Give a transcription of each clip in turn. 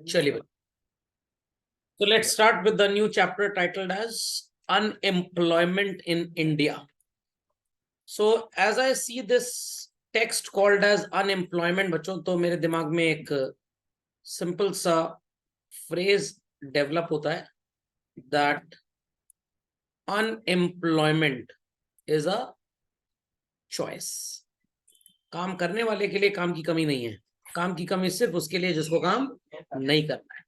चलिए, so let's start with the new chapter titled as Unemployment in India. So as I see this text called as unemployment, बच्चों तो मेरे दिमाग में एक सिंपल सा फ्रेज डेवलप होता है that unemployment is a choice. काम करने वाले के लिए काम की कमी नहीं है, काम की कमी सिर्फ उसके लिए जिसको काम नहीं करना है.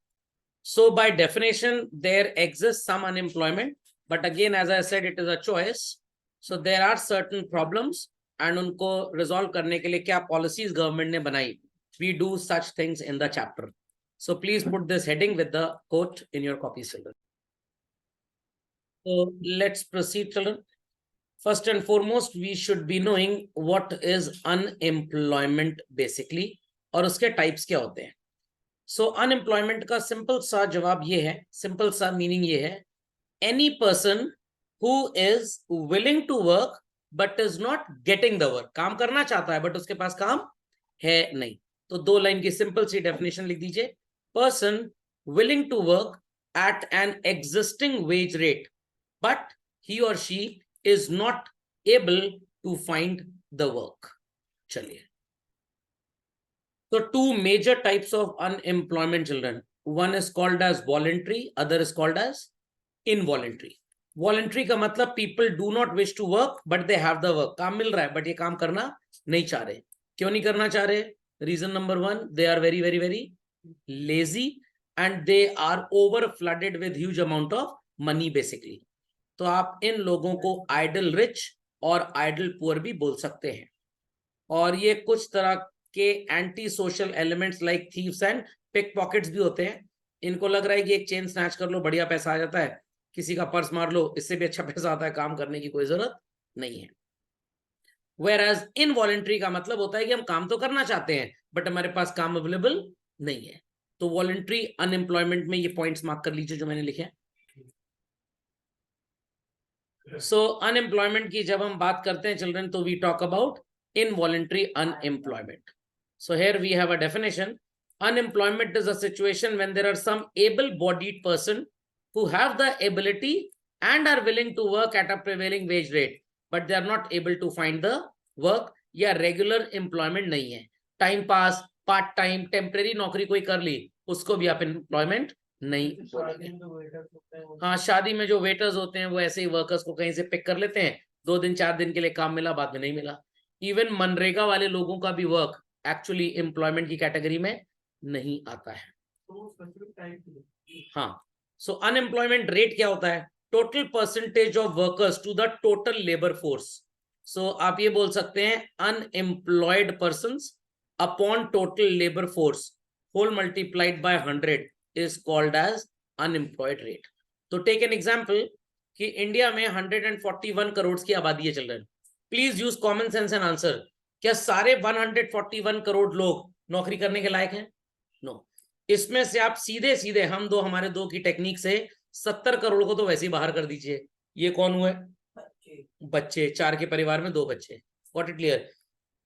So by definition, there exists some unemployment, but again, as I said, it is a choice. So there are certain problems, and उनको resolve करने के लिए क्या policies government ने बनाई. We do such things in the chapter. So please put this heading with the quote in your copies, children. So let's proceed, children. First and foremost, we should be knowing what is unemployment basically, और उसके types क्या होते हैं. सो unemployment का simple सा जवाब ये है, सिंपल सा मीनिंग ये है, any person who is willing to work but is not getting the work. काम करना चाहता है बट उसके पास काम है नहीं. तो 2 लाइन की सिंपल सी डेफिनेशन लिख दीजिए. Person willing to work at an existing wage rate but he और she is not able to find the work. चलिए, so 2 major types of unemployment, children. One is called as voluntary, other is called as involuntary. Voluntary का मतलब people do not wish to work but they have the work. काम मिल रहा है but ये काम करना नहीं चाह रहे. क्यों नहीं करना चाह रहे? Reason number 1, they are very lazy and they are over flooded with huge amount of money basically. तो आप इन लोगों को idle rich और idle poor भी बोल सकते हैं. और ये कुछ तरह के anti social elements like thieves and pick pockets भी होते हैं. इनको लग रहा है कि एक चेन स्नैच कर लो बढ़िया पैसा आ जाता है, किसी का पर्स मार लो इससे भी अच्छा पैसा आता है, काम करने की कोई जरूरत नहीं है. Whereas इनवॉलंटरी का मतलब होता है कि हम काम तो करना चाहते हैं बट हमारे पास काम अवेलेबल नहीं है. तो वॉलंटरी अनएम्प्लॉयमेंट में ये पॉइंट्स मार्क कर लीजिए जो मैंने लिखे हैं. सो अनएम्प्लॉयमेंट की जब हम बात करते हैं चिल्ड्रन तो we talk about involuntary unemployment. So here we have a definition. Unemployment is a situation when there are some able-bodied person who have the ability and are willing to work at a prevailing wage rate, but they are not able to find the work. या regular employment नहीं है, time pass, part time, temporary नौकरी कोई कर ली उसको भी आप employment नहीं बोलेंगे. हाँ, शादी में जो वेटर्स होते हैं वो ऐसे ही वर्कर्स को कहीं से पिक कर लेते हैं, 2 दिन 4 दिन के लिए काम मिला, बाद में नहीं मिला. इवन मनरेगा वाले लोगों का भी वर्क एक्चुअली एम्प्लॉयमेंट की कैटेगरी में नहीं आता है. हाँ, सो अनएम्प्लॉयमेंट रेट क्या होता है? Total percentage of workers to the total labour force. So आप ये बोल सकते हैं unemployed persons upon total labour force whole multiplied by 100 is called as unemployed rate. तो टेक एन एग्जांपल कि इंडिया में 141 करोड़ की आबादी है children. Please use common sense and answer. क्या सारे 141 करोड़ लोग नौकरी करने के लायक हैं? नो. इसमें से आप सीधे सीधे हम दो हमारे दो की टेक्निक से 70 करोड़ को तो वैसे ही बाहर कर दीजिए. ये कौन हुए? बच्चे. 4 के परिवार में 2 बच्चे. Got it clear?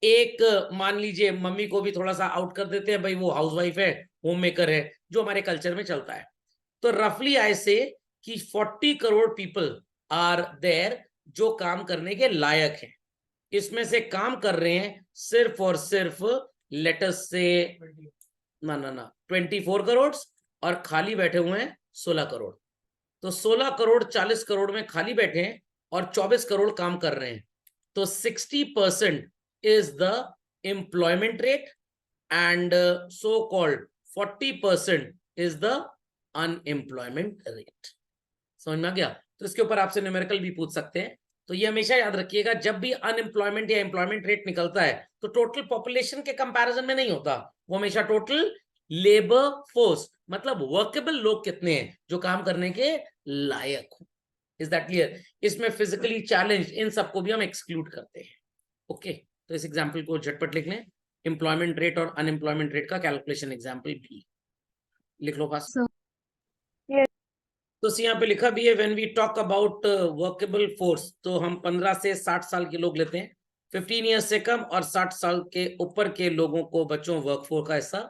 एक मान लीजिए मम्मी को भी थोड़ा सा आउट कर देते हैं, भाई वो हाउसवाइफ है, होम मेकर है, जो हमारे कल्चर में चलता है. तो रफली ऐसे कि 40 करोड़ पीपल आर देयर जो काम करने के लायक हैं. इसमें से काम कर रहे हैं सिर्फ और सिर्फ लेटस से ना 24 करोड़ और खाली बैठे हुए हैं 16 करोड़. तो 16 करोड़ 40 करोड़ में खाली बैठे हैं और 24 करोड़ काम कर रहे हैं. तो 60% is the employment rate and so called 40% is the unemployment rate. समझ में आ गया? तो इसके ऊपर आपसे न्यूमेरिकल भी पूछ सकते हैं. तो ये हमेशा याद रखिएगा, जब भी अनएम्प्लॉयमेंट या एम्प्लॉयमेंट रेट निकलता है तो टोटल पॉपुलेशन के कंपैरिजन में नहीं होता, वो हमेशा टोटल लेबर फोर्स मतलब वर्केबल लोग कितने हैं जो काम करने के लायक हो. Is that clear? इसमें फिजिकली चैलेंज इन सबको भी हम एक्सक्लूड करते हैं. ओके, तो इस एग्जाम्पल को झटपट लिख लें. एम्प्लॉयमेंट रेट और अनएम्प्लॉयमेंट रेट का कैलकुलेशन एग्जाम्पल भी लिख लो पास. तो यहाँ पे लिखा भी है when we talk about workable force तो हम 15 से 60 साल के लोग लेते हैं. 15 ईयर्स से कम और 60 साल के ऊपर के लोगों को बच्चों वर्क फोर्स का हिस्सा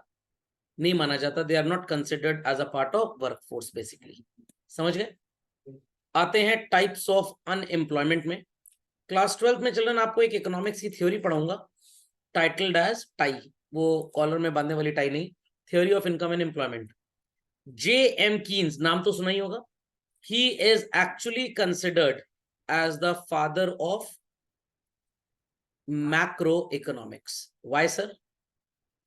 नहीं माना जाता, they are not considered as a part of workforce basically. समझ गए? आते हैं टाइप्स ऑफ अनएम्प्लॉयमेंट में। क्लास 12th में चिल्ड्रन आपको एक इकोनॉमिक्स की थ्योरी पढ़ाऊंगा, टाइटल्ड एज टाई, वो कॉलर में बांधने वाली टाई नहीं, theory of income and employment. J.M. Keynes, नाम तो सुना ही होगा। He is actually considered as the father of macroeconomics. Why, sir?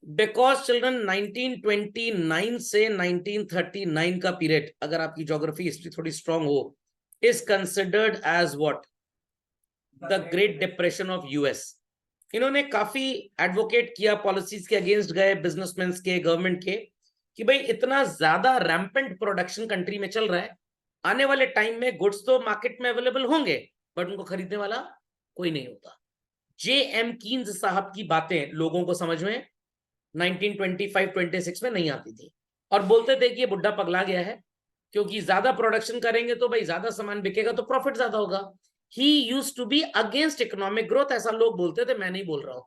Because children 1929 से 1939 का पीरियड, अगर आपकी ज्योग्राफी हिस्ट्री थोड़ी स्ट्रांग हो, is considered as what? The Great Depression of US. इन्होंने काफी एडवोकेट किया, पॉलिसीज के अगेंस्ट गए, बिजनेसमैन के, गवर्नमेंट के, कि भाई इतना ज्यादा रैम्पेंट प्रोडक्शन कंट्री में चल रहा है, आने वाले टाइम में गुड्स तो मार्केट में अवेलेबल होंगे बट उनको खरीदने वाला कोई नहीं होता। J.M. कीन्स साहब की बातें लोगों को समझ में 1925-26 में नहीं आती थी, और बोलते थे कि ये बुढ़ा पगला गया है, क्योंकि ज्यादा प्रोडक्शन करेंगे तो भाई ज्यादा सामान बिकेगा तो प्रॉफिट ज्यादा होगा। He used to be against economic growth, ऐसा लोग बोलते थे, मैं नहीं बोल रहा हूं।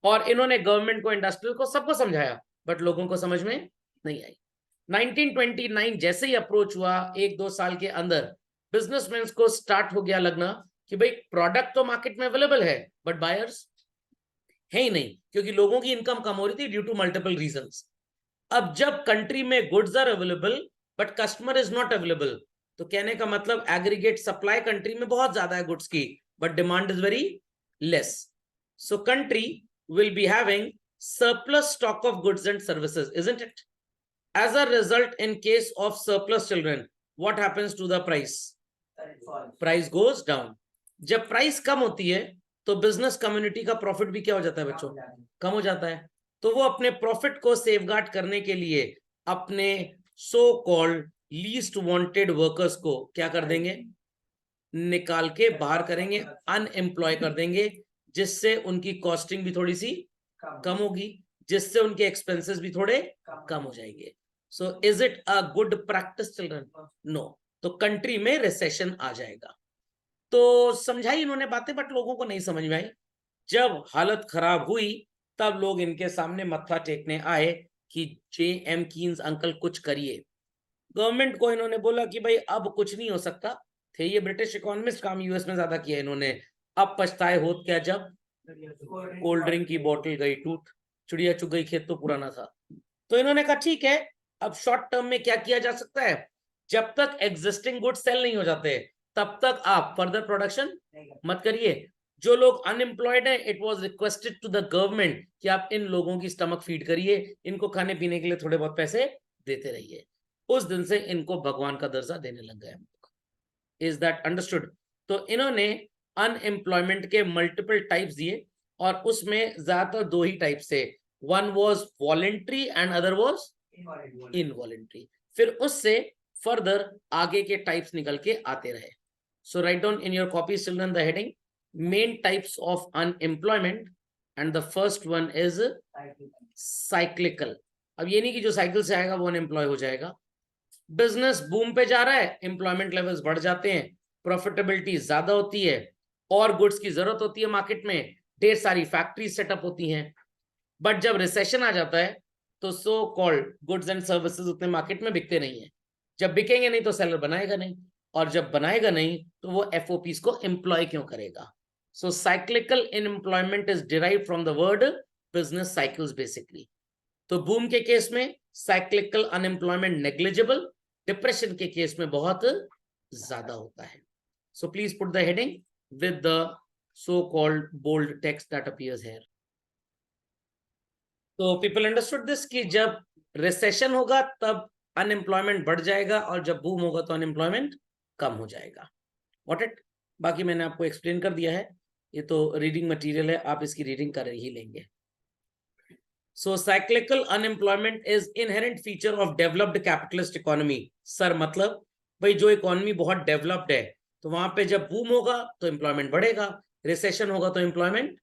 और इन्होंने गवर्नमेंट को, इंडस्ट्रियल को, सबको समझाया, बट लोगों को समझ में नहीं आई। 1929 जैसे ही अप्रोच हुआ, 1-2 साल के अंदर बिजनेसमैन को स्टार्ट हो गया लगना कि भाई प्रोडक्ट तो मार्केट में अवेलेबल है बट बायर्स है ही नहीं, क्योंकि लोगों की इनकम कम हो रही थी ड्यू टू मल्टीपल रीजंस। अब जब कंट्री में goods are available but customer is not available, तो कहने का मतलब एग्रीगेट सप्लाई कंट्री में बहुत ज्यादा है गुड्स की, but demand is very less. So country will be having surplus stock of goods and services, isn't it? As a result, in case of surplus children, what happens to the price? Price goes down. जब price कम होती है तो business community का profit भी क्या हो जाता है बच्चों? कम हो जाता है। तो वो अपने प्रॉफिट को सेफगार्ड करने के लिए अपने so called least wanted workers को क्या कर देंगे? निकाल के बाहर करेंगे, अनएम्प्लॉय कर देंगे, जिससे उनकी कॉस्टिंग भी थोड़ी सी कम होगी, जिससे उनके एक्सपेंसेस भी थोड़े कम हो जाएंगे। So is it a good practice children? No. तो कंट्री में रिसेशन आ जाएगा। तो समझाई इन्होंने बातें, बट लोगों को नहीं समझ में आई। जब हालत खराब हुई तब लोग इनके सामने मत्था टेकने आए कि J.M. कीन्स अंकल कुछ करिए। गवर्नमेंट को इन्होंने बोला कि भाई अब कुछ नहीं हो सकता। थे ये ब्रिटिश इकोनॉमिस्ट, काम यूएस में ज्यादा किया इन्होंने। अब पछताए होत क्या जब कोल्ड ड्रिंक की बोतल गई टूट, चिड़िया चुग गई खेत तो पुराना था। तो इन्होंने कहा ठीक है, अब शॉर्ट टर्म में क्या किया जा सकता है, जब तक एग्जिस्टिंग गुड सेल नहीं हो जाते तब तक आप फर्दर प्रोडक्शन मत करिए। जो लोग अनएम्प्लॉयड हैं, it was requested to the government कि आप इन लोगों की स्टमक फीड करिए, इनको खाने पीने के लिए थोड़े बहुत पैसे देते रहिए। उस दिन से इनको भगवान का दर्जा देने लग गए हम लोग। Is that understood? तो इन्होंने अनएम्प्लॉयमेंट के मल्टीपल टाइप्स दिए, और उसमें ज्यादातर 2 ही टाइप से, one was voluntary and other was involuntary. फिर उससे फर्दर आगे के टाइप्स निकल के आते रहे। So write down in your copy children the heading main types of unemployment, and the first one is cyclical. अब ये नहीं कि जो साइकिल से आएगा वो अनएम्प्लॉय हो जाएगा। बिजनेस बूम पे जा रहा है, एम्प्लॉयमेंट लेवल्स बढ़ जाते हैं, प्रॉफिटेबिलिटी ज्यादा होती है, और गुड्स की जरूरत होती है मार्केट में, ढेर सारी फैक्ट्रीज सेटअप होती हैं। बट जब रिसेशन आ जाता है तो so called goods and services उतने मार्केट में बिकते नहीं है। जब बिकेंगे नहीं तो सेलर बनाएगा नहीं, और जब बनाएगा नहीं तो वो एफओपीज को एम्प्लॉय क्यों करेगा? So cyclical unemployment is derived from the word business cycles basically. तो बूम के केस में साइक्लिकल अनएम्प्लॉयमेंट नेग्लिजिबल, डिप्रेशन के केस में बहुत ज्यादा होता है। So please put the heading with the so called bold text that appears here. तो पीपल अंडरस्टूड दिस कि जब रिसेशन होगा तब अनएम्प्लॉयमेंट बढ़ जाएगा, और जब बूम होगा तो अनएम्प्लॉयमेंट कम हो जाएगा। What it? बाकी मैंने आपको एक्सप्लेन कर दिया है, ये तो रीडिंग मटेरियल है, आप इसकी रीडिंग कर ही लेंगे। So cyclical unemployment is inherent feature of developed capitalist economy. Sir मतलब भाई जो इकोनॉमी बहुत डेवलप्ड है तो वहां पे जब बूम होगा तो एम्प्लॉयमेंट बढ़ेगा, रिसेशन होगा तो एम्प्लॉयमेंट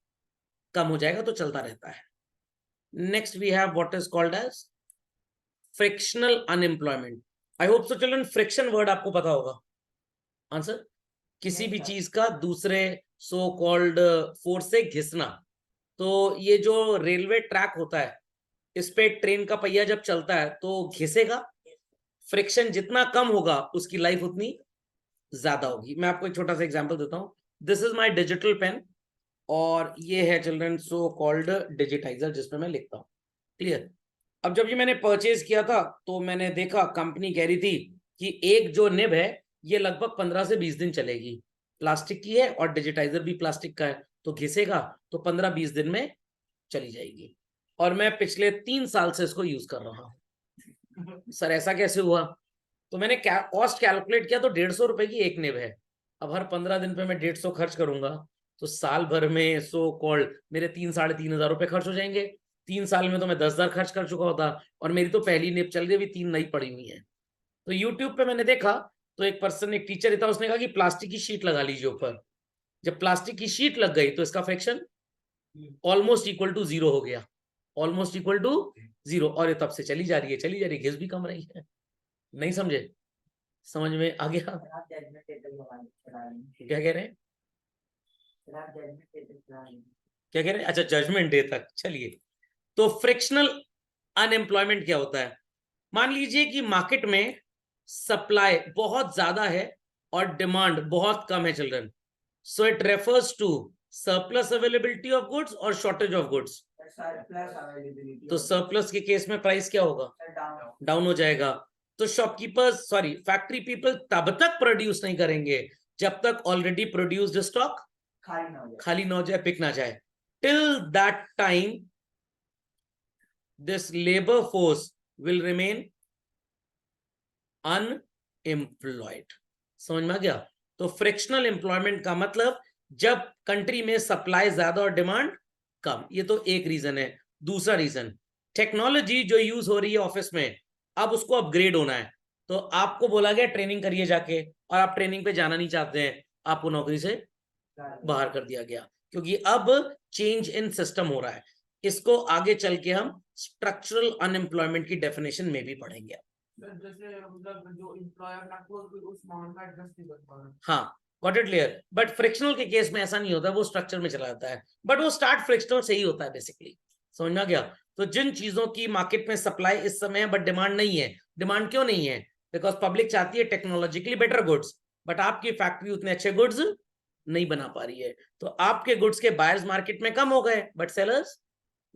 कम हो जाएगा, तो चलता रहता है। Next we have what is called as frictional unemployment. I hope so children, friction word आपको पता होगा। आंसर, किसी भी चीज का दूसरे सो कॉल्ड फोर्स से घिसना। तो ये जो रेलवे ट्रैक होता है, इस पे ट्रेन का पहिया जब चलता है तो घिसेगा, फ्रिक्शन जितना कम होगा उसकी लाइफ उतनी ज्यादा होगी। मैं आपको एक छोटा सा एग्जांपल देता हूं। This is my digital pen और ये है चिल्ड्रन सो कॉल्ड डिजिटाइजर जिसमें मैं लिखता हूँ। क्लियर। अब जब ये मैंने परचेज किया था तो मैंने देखा कंपनी कह रही थी कि एक जो निब है ये लगभग 15 से 20 दिन चलेगी, प्लास्टिक की है और डिजिटाइजर भी प्लास्टिक का है, तो घिसेगा तो 15-20 दिन में चली जाएगी। और मैं पिछले 3 साल से इसको यूज कर रहा हूँ। सर ऐसा कैसे हुआ? तो मैंने कॉस्ट कैलकुलेट किया तो 150 रुपए की एक निब है। अब हर 15 दिन पे मैं 150 खर्च करूंगा तो साल भर में सो कॉल्ड मेरे 3-3,500 रुपए खर्च हो जाएंगे। 3 साल में तो मैं 10,000 खर्च कर चुका होता और मेरी तो पहली निब चल रही, अभी 3 नई पड़ी हुई है। तो यूट्यूब पे मैंने देखा तो एक पर्सन, एक टीचर था, उसने कहा कि प्लास्टिक की शीट लगा लीजिए ऊपर। जब प्लास्टिक की शीट लग गई तो इसका फ्रैक्शन ऑलमोस्ट इक्वल टू 0 हो गया, ऑलमोस्ट इक्वल टू 0। और ये तब से चली जा रही है, चली जा रही है, घिस भी कम रही है। नहीं समझे? समझ में आ गया? क्या कह रहे हैं? क्या कह रहे हैं? अच्छा, जजमेंट डे तक। चलिए, तो फ्रिक्शनल अनएम्प्लॉयमेंट क्या होता है? मान लीजिए कि मार्केट में सप्लाई बहुत ज्यादा है और डिमांड बहुत कम है children, so it refers to surplus availability of goods और शॉर्टेज ऑफ गुड्स। तो सरप्लस के केस में प्राइस क्या होगा? डाउन हो जाएगा। तो शॉपकीपर्स, सॉरी फैक्ट्री पीपल तब तक प्रोड्यूस नहीं करेंगे जब तक ऑलरेडी प्रोड्यूस्ड स्टॉक खाली ना हो जाए, पिक ना जाए। Till that time this labour force will remain unemployed. समझ में आ गया? तो फ्रिक्शनल एम्प्लॉयमेंट का मतलब जब कंट्री में सप्लाई ज्यादा और डिमांड कम, ये तो एक रीजन है। दूसरा रीजन, टेक्नोलॉजी जो यूज हो रही है ऑफिस में, अब उसको अपग्रेड होना है। तो आपको बोला गया ट्रेनिंग करिए जाके, और आप ट्रेनिंग पे जाना नहीं चाहते हैं, आपको नौकरी से बाहर कर दिया गया, क्योंकि अब चेंज इन सिस्टम हो रहा है। इसको आगे चल के हम स्ट्रक्चरल अनएम्प्लॉयमेंट की डेफिनेशन में भी पढ़ेंगे। जैसे मतलब जो एम्प्लॉयर ना को उस अमाउंट का एडजस्ट नहीं कर पा रहा। हाँ, got it clear. But frictional के केस में ऐसा नहीं होता, वो स्ट्रक्चर में चला जाता है, बट वो स्टार्ट फ्रिक्शनल से ही होता है बेसिकली। समझ में आ गया? तो जिन चीजों की मार्केट में सप्लाई इस समय है बट डिमांड नहीं है, डिमांड क्यों नहीं है? बिकॉज पब्लिक चाहती है टेक्नोलॉजिकली बेटर गुड्स, बट आपकी फैक्ट्री उतने अच्छे गुड्स नहीं बना पा रही है, तो आपके गुड्स के बायर्स मार्केट में कम हो गए बट सेलर्स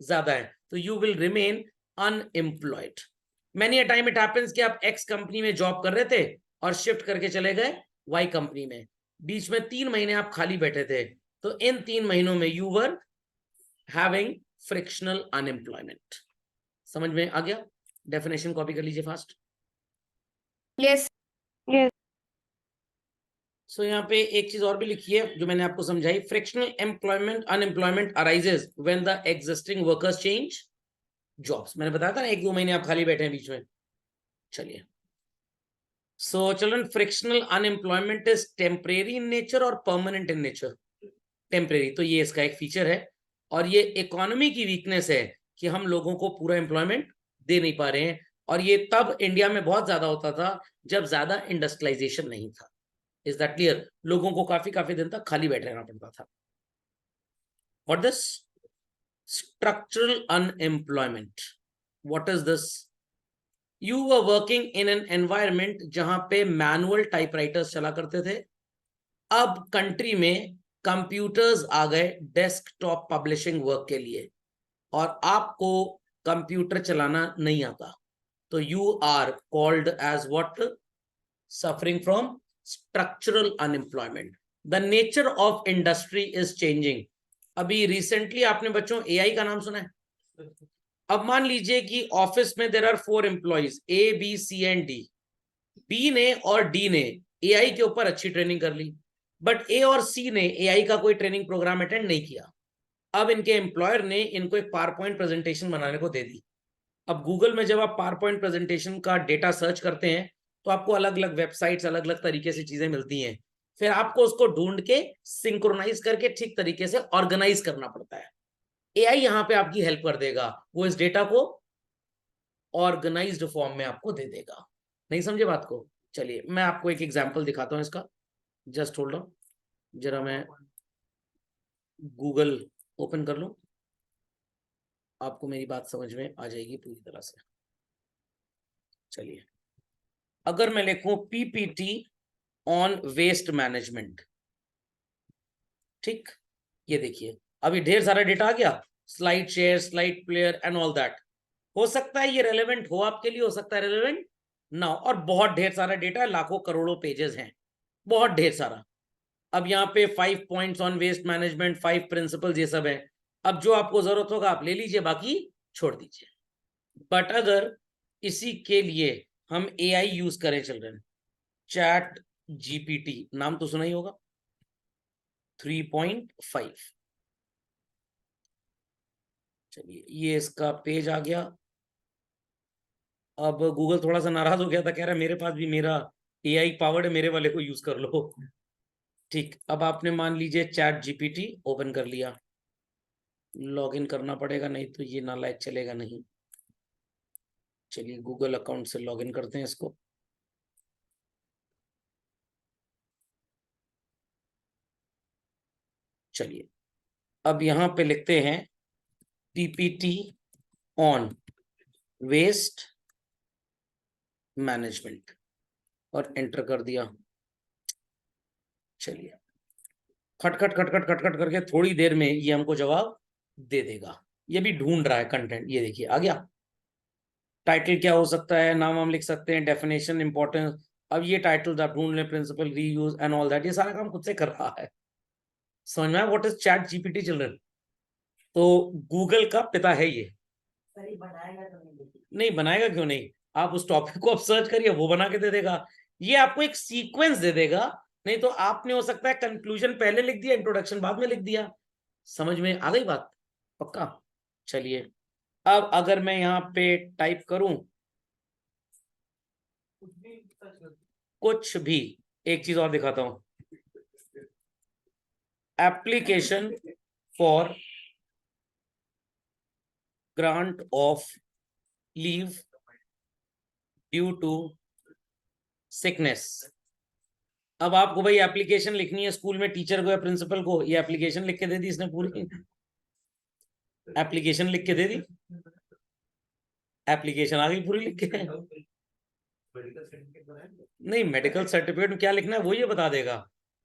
ज्यादा है, तो you will remain unemployed. Many a time it happens कि आप एक्स कंपनी में जॉब कर रहे थे और शिफ्ट करके चले गए वाई कंपनी में, बीच में 3 महीने आप खाली बैठे थे, तो इन 3 महीनों में you were having frictional unemployment. समझ में आ गया? डेफिनेशन कॉपी कर लीजिए फास्ट। यस यस सो यहाँ पे एक चीज और भी लिखी है जो मैंने आपको समझाई। Frictional employment unemployment arises when the existing workers change jobs. मैंने बताया था ना 1-2 महीने आप खाली बैठे हैं बीच में। चलिए, so children, frictional unemployment is temporary in nature और परमानेंट इन नेचर। टेम्परेरी तो ये इसका एक फीचर है, और ये इकोनॉमी की वीकनेस है कि हम लोगों को पूरा एम्प्लॉयमेंट दे नहीं पा रहे हैं, और ये तब इंडिया में बहुत ज्यादा होता था जब ज्यादा इंडस्ट्रियलाइजेशन नहीं था। Is that clear? लोगों को काफी काफी दिन तक खाली बैठे रहना पड़ता था। What this structural unemployment, what is this? You were working in an environment जहां पे मैनुअल टाइपराइटर्स चला करते थे। अब कंट्री में कंप्यूटर्स आ गए डेस्कटॉप पब्लिशिंग वर्क के लिए, और आपको कंप्यूटर चलाना नहीं आता, तो you are called as what? Suffering from structural unemployment. The nature of industry is changing. अभी रिसेंटली आपने बच्चों एआई का नाम सुना है? अब मान लीजिए कि ऑफिस में there are 4 employees A B C and D. B ने और डी ने एआई के ऊपर अच्छी ट्रेनिंग कर ली, बट ए और सी ने एआई का कोई ट्रेनिंग प्रोग्राम अटेंड नहीं किया। अब इनके एम्प्लॉयर ने इनको एक पावर पॉइंट प्रेजेंटेशन बनाने को दे दी। अब गूगल में जब आप पावर पॉइंट प्रेजेंटेशन का डेटा सर्च करते हैं तो आपको अलग अलग वेबसाइट्स, अलग अलग तरीके से चीजें मिलती हैं, फिर आपको उसको ढूंढ के सिंक्रोनाइज करके ठीक तरीके से ऑर्गेनाइज करना पड़ता है। एआई यहां पे आपकी हेल्प कर देगा, वो इस डेटा को ऑर्गेनाइज्ड फॉर्म में आपको दे देगा। नहीं समझे बात को? चलिए मैं आपको एक एग्जांपल दिखाता हूं इसका। जस्ट होल्ड ऑन, जरा मैं गूगल ओपन कर लूं। आपको मेरी बात समझ में आ जाएगी पूरी तरह से। चलिए, अगर मैं लिखूं पीपीटी ऑन वेस्ट मैनेजमेंट, ठीक, ये देखिए अभी ढेर सारा डेटा आ गया, slide share, slide player and all that. हो सकता है ये रेलेवेंट हो आपके लिए, हो सकता है रेलेवेंट ना हो, और बहुत ढेर सारा डेटा है, लाखों करोड़ों पेजेस हैं, बहुत ढेर सारा। अब यहाँ पे 5 points on waste management, 5 principles, ये सब है। अब जो आपको जरूरत होगा आप ले लीजिए, बाकी छोड़ दीजिए। बट अगर इसी के लिए हम एआई यूज करें चिल्ड्रन, चैट जीपीटी नाम तो सुना ही होगा, 3.5। चलिए, ये इसका पेज आ गया। अब गूगल थोड़ा सा नाराज हो गया था, कह रहा है मेरे पास भी मेरा एआई पावर्ड है, मेरे वाले को यूज कर लो। ठीक, अब आपने मान लीजिए चैट जीपीटी ओपन कर लिया, लॉगिन करना पड़ेगा, नहीं तो ये नालायक चलेगा नहीं। चलिए, गूगल अकाउंट से लॉगिन करते हैं इसको। चलिए, अब यहां पे लिखते हैं पीपीटी ऑन वेस्ट मैनेजमेंट और एंटर कर दिया। चलिए, खटखट खटखट खटखट करके थोड़ी देर में ये हमको जवाब दे देगा। ये भी ढूंढ रहा है कंटेंट, ये देखिए आ गया। टाइटल क्या हो सकता है, नाम हम लिख सकते हैं, डेफिनेशन, इंपॉर्टेंस। अब ये टाइटल्स आप ढूंढ लें, principle, reuse and all that, ये सारा काम खुद से कर रहा है। समझ में आया what is chat GPT children? तो गूगल का पिता है ये। नहीं बनाएगा क्यों नहीं, आप उस टॉपिक को आप सर्च करिए, वो बना के दे देगा। ये आपको एक सीक्वेंस दे देगा, नहीं तो आपने हो सकता है कंक्लूजन पहले लिख दिया, इंट्रोडक्शन बाद में लिख दिया। समझ में आ गई बात? पक्का। चलिए, अब अगर मैं यहाँ पे टाइप करूं कुछ भी, एक चीज और दिखाता हूं, application for grant of leave due to sickness. अब आपको भाई एप्लीकेशन लिखनी है स्कूल में, टीचर को या प्रिंसिपल को, ये एप्लीकेशन लिख के दे दी इसने, पूरी एप्लीकेशन लिख के दे दी, एप्लीकेशन आ गई पूरी लिख के। नहीं, मेडिकल सर्टिफिकेट में क्या लिखना है वो ये बता देगा,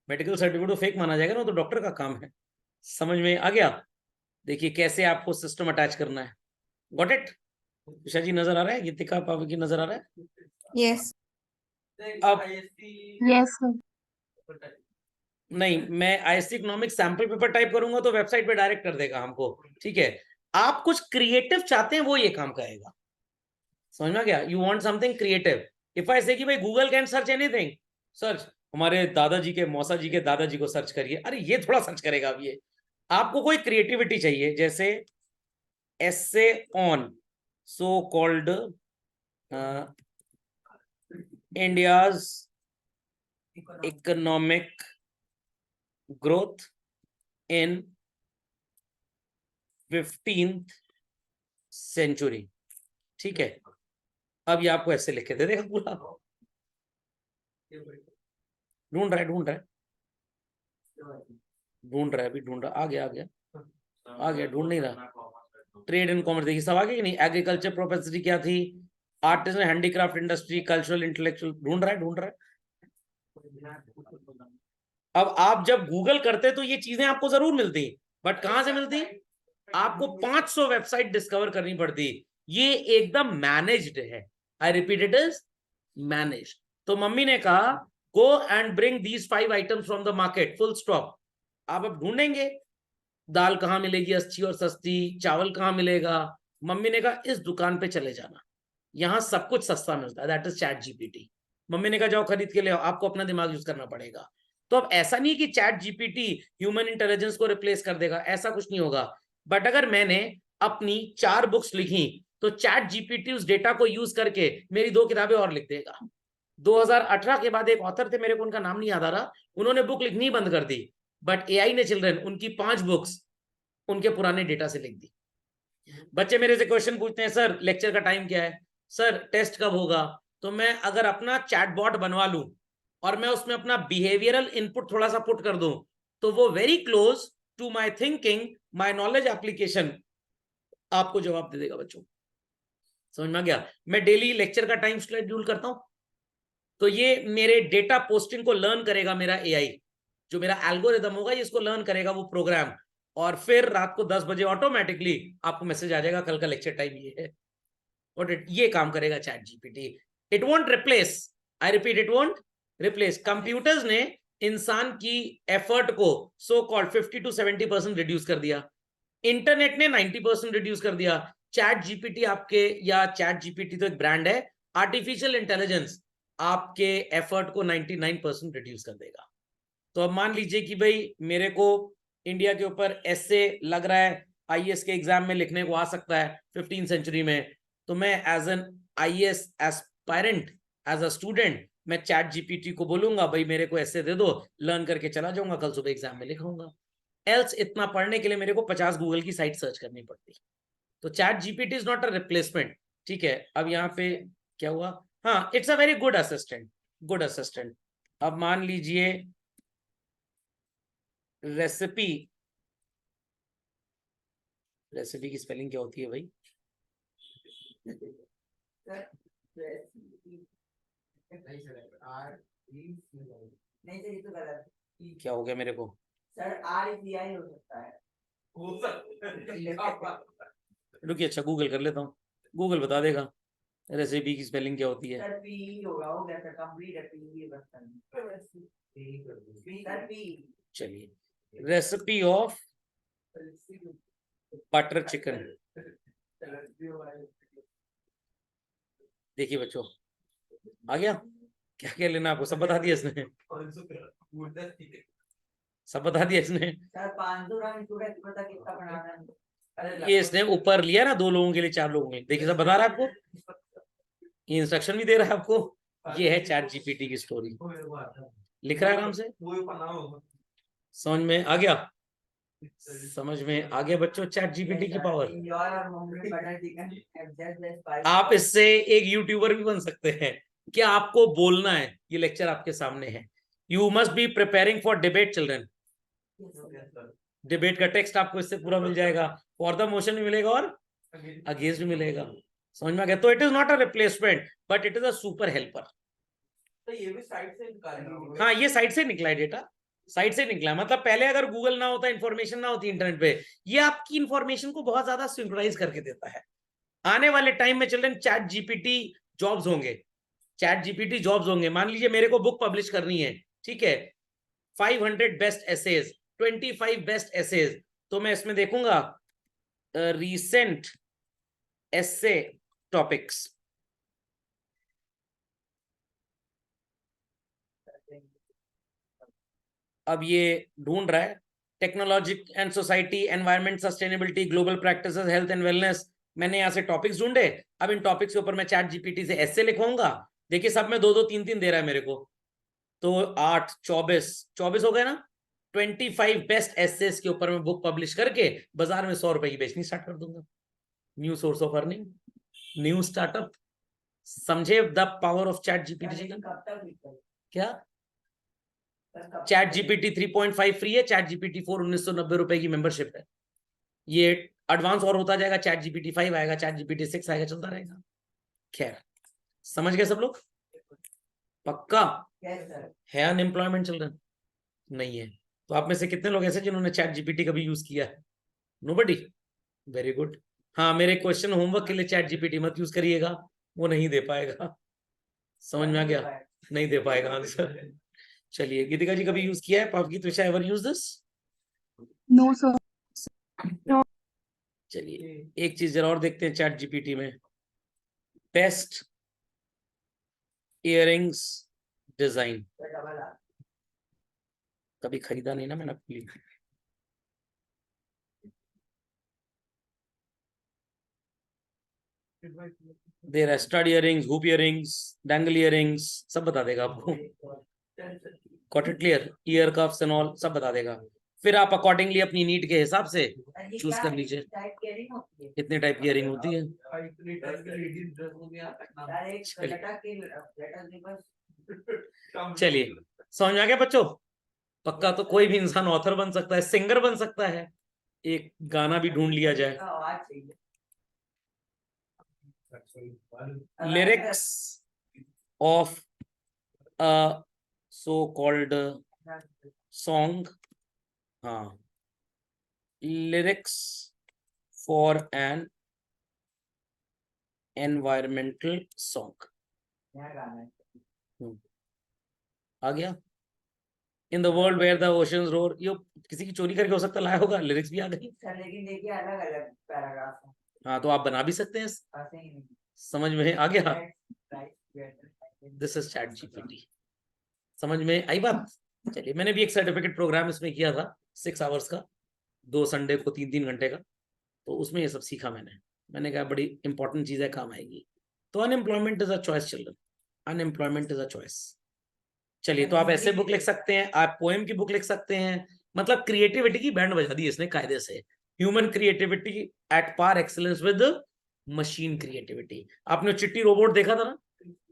मेडिकल सर्टिफिकेट तो फेक माना जाएगा ना, वो तो डॉक्टर का काम है। समझ में आ गया? देखिए कैसे आपको सिस्टम अटैच करना है। Got it? उषा जी नजर आ रहा है, गीतिका पापा की नजर आ रहा है? Yes. अब Yes, sir. नहीं, मैं ISC economics sample paper type करूंगा तो वेबसाइट पे डायरेक्ट कर देगा हमको, ठीक है। आप कुछ क्रिएटिव चाहते हैं वो ये काम करेगा। समझ में गया? You want something creative. If I से कि भाई Google can search anything, search हमारे दादाजी के मौसा जी के दादाजी को सर्च करिए, अरे ये थोड़ा सर्च करेगा। अब ये आपको कोई क्रिएटिविटी चाहिए, जैसे essay on so called India's economic growth in 15th century, ठीक है। अब ये आपको ऐसे लिख के दे देगा पूरा। ढूंढ रहा है अभी ढूंढ रहा, आ गया ढूंढ नहीं रहा। ट्रेड एंड कॉमर्स देखिए सब आगे कि नहीं, एग्रीकल्चर प्रोफेसरी क्या थी, artisan handicraft industry, cultural intellectual, ढूंढ रहा है। अब आप जब गूगल करते तो ये चीजें आपको जरूर मिलती, बट कहां से मिलती? आपको 500 वेबसाइट डिस्कवर करनी पड़ती। ये एकदम मैनेज्ड है, I repeat it is managed. तो मम्मी ने कहा go and bring these 5 items from the market, full stop. आप अब ढूंढेंगे दाल कहां मिलेगी अच्छी और सस्ती, चावल कहां मिलेगा। मम्मी ने कहा इस दुकान पे चले जाना, यहां सब कुछ सस्ता मिलता है, that is chat GPT. Mummy ने कहा जाओ खरीद के ले आओ, आपको अपना दिमाग यूज करना पड़ेगा। तो अब ऐसा नहीं कि चैट जीपीटी ह्यूमन इंटेलिजेंस को रिप्लेस कर देगा, ऐसा कुछ नहीं होगा। बट अगर मैंने अपनी 4 बुक्स लिखी तो चैट जीपीटी उस डेटा को यूज करके मेरी 2 किताबें और लिख देगा। 2018 के बाद एक ऑथर थे, मेरे को उनका नाम नहीं याद आ रहा, उन्होंने बुक लिखनी बंद कर दी, बट एआई ने चिल्ड्रन उनकी 5 बुक्स उनके पुराने डेटा से लिख दी। बच्चे मेरे से क्वेश्चन पूछते हैं सर लेक्चर का टाइम क्या है, सर टेस्ट कब होगा। तो मैं अगर अपना चैटबॉट बनवा लूं और मैं उसमें अपना बिहेवियरल इनपुट थोड़ा सा पुट कर दूं, तो वो very close to my thinking, my knowledge application आपको जवाब दे देगा बच्चों। समझ में आ गया? मैं डेली लेक्चर का टाइम शेड्यूल करता हूं, तो ये मेरे डेटा पोस्टिंग को लर्न करेगा मेरा एआई, जो मेरा एल्गोरिदम होगा ये इसको लर्न करेगा वो प्रोग्राम, और फिर रात को 10 बजे ऑटोमेटिकली आपको मैसेज आ जाएगा कल का लेक्चर टाइम ये है। और ये काम करेगा chat GPT. It won't replace, I repeat, it won't replace. Computers ने इंसान की एफर्ट को सो कॉल्ड 50 to 70% रिड्यूस कर दिया, इंटरनेट ने 90% रिड्यूस कर दिया। चैट जीपीटी आपके, या चैट जीपीटी तो एक ब्रांड है, आर्टिफिशियल इंटेलिजेंस आपके एफर्ट को 99% रिड्यूस कर देगा। तो अब मान लीजिए कि भाई मेरे को इंडिया के ऊपर ऐसे लग रहा है आईएएस के एग्जाम में लिखने को आ सकता है 15वीं सेंचुरी में, तो मैं as an IAS aspirant, as a student, मैं चैट जीपीटी को बोलूंगा भाई मेरे को ऐसे दे दो, लर्न करके चला जाऊंगा, कल सुबह एग्जाम में लिखाऊंगा। एल्स इतना पढ़ने के लिए मेरे को 50 गूगल की साइट सर्च करनी पड़ती। तो ChatGPT is not a replacement. ठीक है, अब यहाँ पे क्या हुआ? हाँ, it's a very good assistant, good assistant. अब मान लीजिए रेसिपी, रेसिपी की स्पेलिंग क्या होती है भाई? क्या हो गया मेरे को? सर RECI हो सकता है। रुकिए, अच्छा गूगल कर लेता हूँ, गूगल बता देगा रेसिपी की स्पेलिंग क्या होती है। सर PE होगा, हो गया सर, कंप्लीट है PE बता। चलिए, रेसिपी ऑफ बटर चिकन। देखिए बच्चों, आ गया? क्या क्या लेना आपको, सब बता दिया इसने, सब बता दिया इसने। सर 500 ग्राम चूड़ा पता कितना बनाना है? ये इसने ऊपर लिया ना 2 लोगों के लिए, 4 लोगों के लिए, देखिए सब बता रहा है आपको, ये इंस्ट्रक्शन भी दे रहा है आपको। ये है चैट जीपीटी की स्टोरी, लिख रहा है आराम से। समझ में आ गया? समझ में आ गया बच्चों चैट जीपीटी की पावर। आप इससे एक यूट्यूबर भी बन सकते हैं। क्या आपको बोलना है, ये लेक्चर आपके सामने है। You must be preparing for debate children. Debate का टेक्स्ट आपको इससे पूरा मिल जाएगा, फॉर द मोशन भी मिलेगा और अगेंस्ट भी मिलेगा। समझ में आ गया? तो it is not a replacement, but it is a super helper. तो ये भी साइड से निकालेंगे? हाँ, ये साइड से निकला है डेटा, साइड से निकला। मतलब पहले अगर गूगल ना होता, इंफॉर्मेशन ना होती इंटरनेट पे, ये आपकी इंफॉर्मेशन को बहुत ज्यादा सिंक्रोनाइज करके देता है। आने वाले टाइम में चिल्ड्रन चैट जीपीटी जॉब्स होंगे, चैट जीपीटी जॉब्स होंगे। मान लीजिए मेरे को बुक पब्लिश करनी है, ठीक है, 500 बेस्ट एसेज, 25 बेस्ट एसेज, तो मैं इसमें देखूंगा रीसेंट एसे टॉपिक्स। अब ये ढूंढ रहा है technology and society, environment, sustainability, global practices, health and wellness. मैंने यहाँ से टॉपिक्स ढूंढे, अब इन टॉपिक्स के ऊपर मैं चैट जीपीटी से ऐसे लिखवाऊंगा। देखिए सब में 2-2 3-3 दे रहा है मेरे को, तो 8 24 हो गए ना। 25 बेस्ट एसेस के ऊपर मैं बुक पब्लिश करके बाजार में 100 रुपए की बेचनी स्टार्ट कर दूंगा। New source of earning, new startup. समझे the power of ChatGPT? क्या चैट जीपीटी 3.5 फ्री है, चैट जीपीटी 4 1990 रुपए की मेंबरशिप है। ये एडवांस और होता जाएगा, चैट जीपीटी 5 आएगा, चैट जीपीटी 6 आएगा, चलता रहेगा। खैर, समझ गए सब लोग? पक्का है अनएम्प्लॉयमेंट चिल्ड्रन? नहीं है। तो आप में से कितने लोग ऐसे जिन्होंने चैट जीपीटी कभी यूज किया है? नोबडी? Very good. हाँ, मेरे क्वेश्चन होमवर्क के लिए चैट जीपीटी मत यूज करिएगा, वो नहीं दे पाएगा। समझ में आ गया? नहीं दे पाएगा आंसर। चलिए, गीतिका जी कभी यूज किया है PUBG? Trisha ever use this? No, sir. चलिए, एक चीज जरा और देखते हैं चैट जीपीटी में। बेस्ट इयररिंग्स डिजाइन, कभी खरीदा नहीं ना मैंने आपके लिए। दे रहा है stud earrings, hoop earrings, dangle earrings, सब बता देगा आपको। Got it clear? Year coughs and all सब बता देगा। फिर आप अकॉर्डिंगली अपनी नीड के हिसाब से चूज कर लीजिए। कितने टाइप की इयरिंग होती है? चलिए, समझ में आ गया बच्चों? पक्का। तो कोई भी इंसान ऑथर बन सकता है, सिंगर बन सकता है, एक गाना भी ढूंढ लिया जाए। lyrics of a so called song, lyrics for an environmental song. आ गया? In the world where the oceans roar, ये किसी की चोरी करके हो सकता लाया होगा, लिरिक्स भी आ गई। लेकिन देखिए अलग अलग पैराग्राफ है। हाँ, तो आप बना भी सकते हैं, समझ में आ गया? This is chat GPT. समझ में आई बात? चलिए, मैंने भी एक सर्टिफिकेट प्रोग्राम इसमें किया था 6 आवर्स का, 2 संडे को 3-3 घंटे का, तो उसमें ये सब सीखा मैंने कहा बड़ी इंपॉर्टेंट चीज है, काम आएगी। तो unemployment is a choice children, unemployment is a choice. चलिए, तो आप ऐसे बुक लिख सकते हैं, आप पोएम की बुक लिख सकते हैं, मतलब क्रिएटिविटी की बैंड बजा दी इसने कायदे से। Human creativity at par excellence with machine creativity. आपने चिट्टी रोबोट देखा था ना,